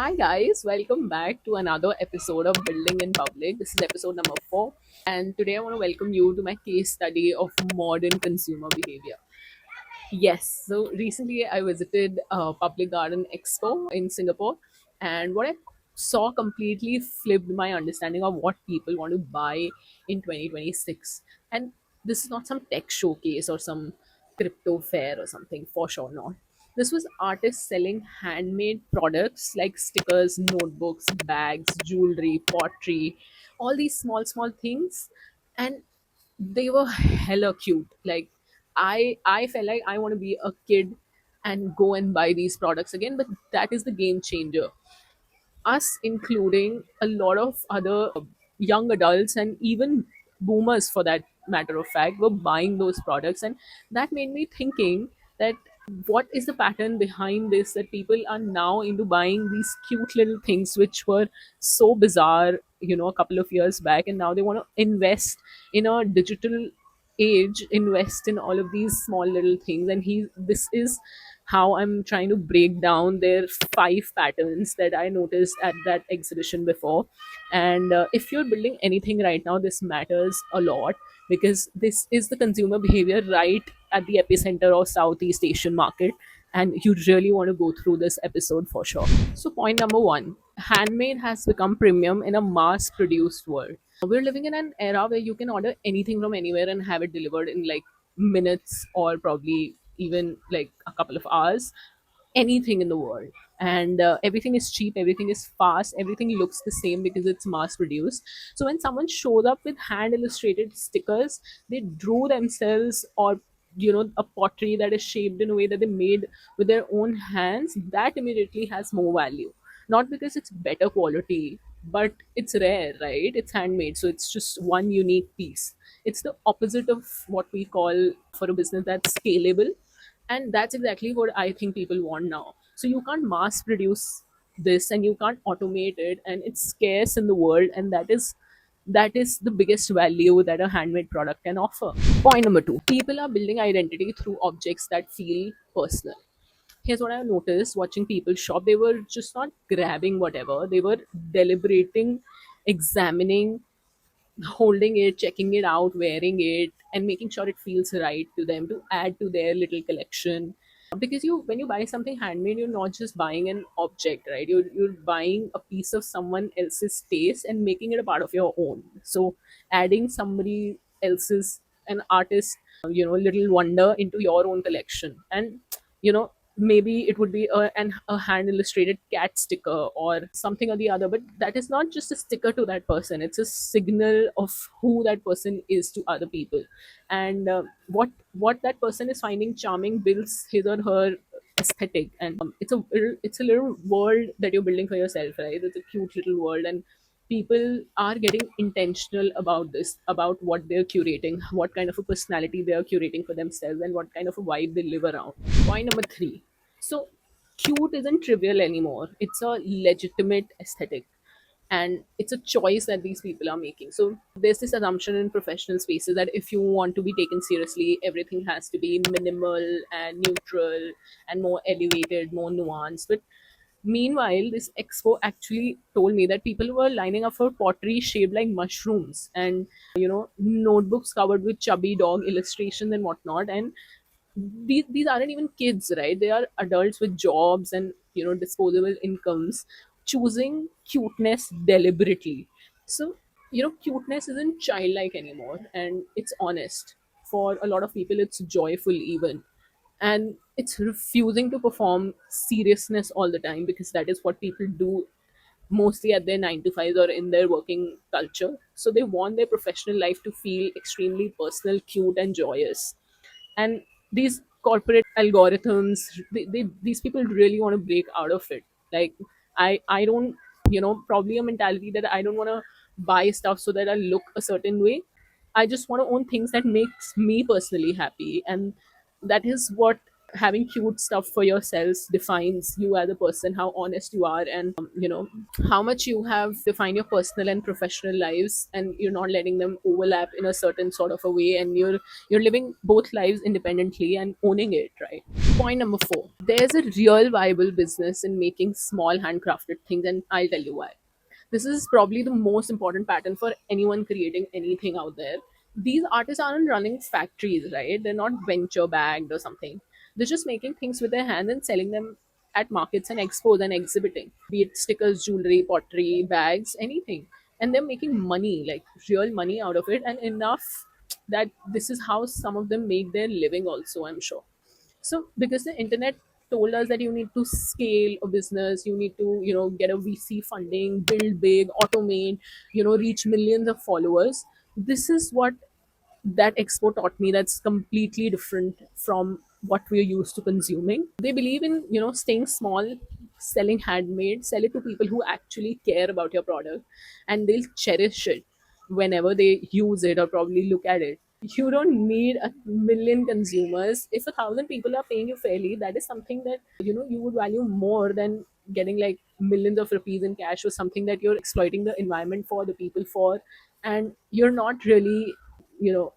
Hi guys, welcome back to another episode of Building in Public. This is episode number 4, and today I want to welcome you to my case study of modern consumer behavior. Yes, so recently I visited Public Garden Expo in Singapore, and what I saw completely flipped my understanding of what people want to buy in 2026. And this is not some tech showcase or some crypto fair or something, for sure not. This was artists selling handmade products like stickers, notebooks, bags, jewelry, pottery, all these small things. And they were hella cute. Like I felt like I want to be a kid and go and buy these products again. But that is the game changer. Us including a lot of other young adults and even boomers for that matter of fact were buying those products, and that made me thinking that what is the pattern behind this, that people are now into buying these cute little things which were so bizarre, a couple of years back, and now they want to invest in a digital age, invest in all of these small little things. And he this is how I'm trying to break down their 5 patterns that I noticed at that exhibition before. And if you're building anything right now, this matters a lot, because this is the consumer behavior right at the epicenter of Southeast Asian market. And you really want to go through this episode for sure. So, point number 1, handmade has become premium in a mass produced world. We're living in an era where you can order anything from anywhere and have it delivered in like minutes, or probably even like a couple of hours, anything in the world. And everything is cheap, everything is fast, everything looks the same because it's mass produced. So when someone shows up with hand illustrated stickers they drew themselves, or a pottery that is shaped in a way that they made with their own hands, that immediately has more value. Not because it's better quality, but it's rare, right? It's handmade, so it's just one unique piece. It's the opposite of what we call for a business that's scalable. And that's exactly what I think people want now. So you can't mass produce this, and you can't automate it, and it's scarce in the world. And that is the biggest value that a handmade product can offer. Point number 2, people are building identity through objects that feel personal. Here's what I noticed watching people shop: they were just not grabbing whatever, they were deliberating, examining, holding it, checking it out, wearing it, and making sure it feels right to them to add to their little collection. Because when you buy something handmade, you're not just buying an object, right? You're buying a piece of someone else's taste and making it a part of your own. So adding somebody else's, an artist, little wonder into your own collection. And maybe it would be a hand illustrated cat sticker or something or the other, but that is not just a sticker to that person, it's a signal of who that person is to other people. And what that person is finding charming builds his or her aesthetic. And it's a little world that you're building for yourself, right? It's a cute little world. And people are getting intentional about this, about what they're curating, what kind of a personality they are curating for themselves, and what kind of a vibe they live around. Point number 3, so cute isn't trivial anymore, it's a legitimate aesthetic, and it's a choice that these people are making. So there's this assumption in professional spaces that if you want to be taken seriously, everything has to be minimal and neutral and more elevated, more nuanced. But meanwhile, this expo actually told me that people were lining up for pottery shaped like mushrooms, and notebooks covered with chubby dog illustrations and whatnot. And these aren't even kids, right? They are adults with jobs and disposable incomes, choosing cuteness deliberately. So cuteness isn't childlike anymore, and it's honest. For a lot of people it's joyful even, and it's refusing to perform seriousness all the time, because that is what people do mostly at their 9 to 5 or in their working culture. So they want their professional life to feel extremely personal, cute, and joyous. And these corporate algorithms, these people really want to break out of it. Like I don't, probably a mentality that I don't want to buy stuff so that I look a certain way. I just want to own things that makes me personally happy, and that is what having cute stuff for yourselves defines you as a person, how honest you are, and how much you have defined your personal and professional lives, and you're not letting them overlap in a certain sort of a way, and you're living both lives independently and owning it, right? Point number 4, there's a real viable business in making small handcrafted things, and I'll tell you why. This is probably the most important pattern for anyone creating anything out there. These artists aren't running factories, right? They're not venture backed or something. They're just making things with their hands and selling them at markets and expos and exhibiting, be it stickers, jewelry, pottery, bags, anything. And they're making money, like real money out of it, and enough that this is how some of them make their living, also, I'm sure. So because the internet told us that you need to scale a business, you need to get a VC funding, build big, automate, reach millions of followers. This is what that expo taught me, that's completely different from what we're used to consuming. They believe in staying small, selling handmade, sell it to people who actually care about your product, and they'll cherish it whenever they use it or probably look at it. You don't need a million consumers. If 1,000 people are paying you fairly, that is something that you would value more than getting like millions of rupees in cash, or something that you're exploiting the environment for, the people for, and you're not really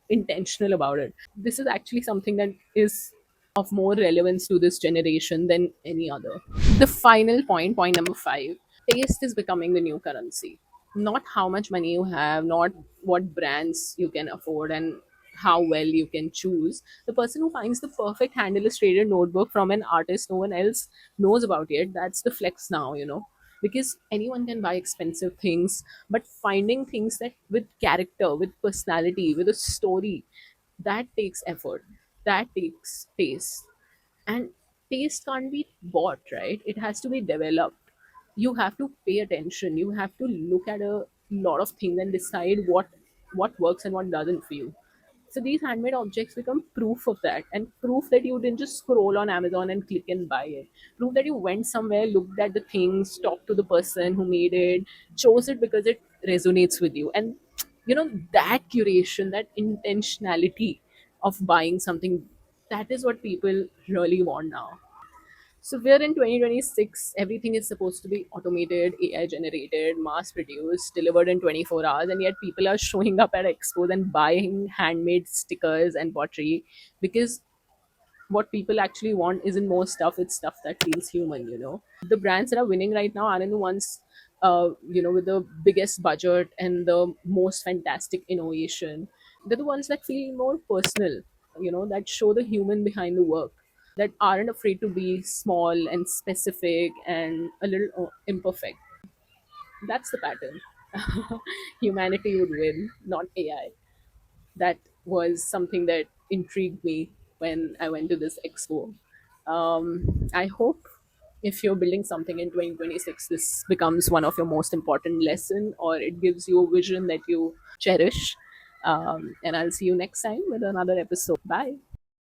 intentional about it. This is actually something that is of more relevance to this generation than any other. The final point, point number 5, taste is becoming the new currency. Not how much money you have, not what brands you can afford, and how well you can choose. The person who finds the perfect hand illustrated notebook from an artist no one else knows about yet, that's the flex now, because anyone can buy expensive things, but finding things that with character, with personality, with a story, that takes effort, that takes taste. And taste can't be bought, right? It has to be developed. You have to pay attention, you have to look at a lot of things and decide what works and what doesn't for you. So these handmade objects become proof of that, and proof that you didn't just scroll on Amazon and click and buy it. Proof that you went somewhere, looked at the things, talked to the person who made it, chose it because it resonates with you. And that curation, that intentionality of buying something, that is what people really want now. So we're in 2026. Everything is supposed to be automated, AI generated, mass produced, delivered in 24 hours, and yet people are showing up at expos and buying handmade stickers and pottery, because what people actually want isn't more stuff, it's stuff that feels human. The brands that are winning right now aren't the ones with the biggest budget and the most fantastic innovation. They're the ones that feel more personal, that show the human behind the work, that aren't afraid to be small and specific and a little imperfect. That's the pattern. Humanity would win, not AI. That was something that intrigued me when I went to this expo. I hope if you're building something in 2026, this becomes one of your most important lesson, or it gives you a vision that you cherish. And I'll see you next time with another episode. Bye.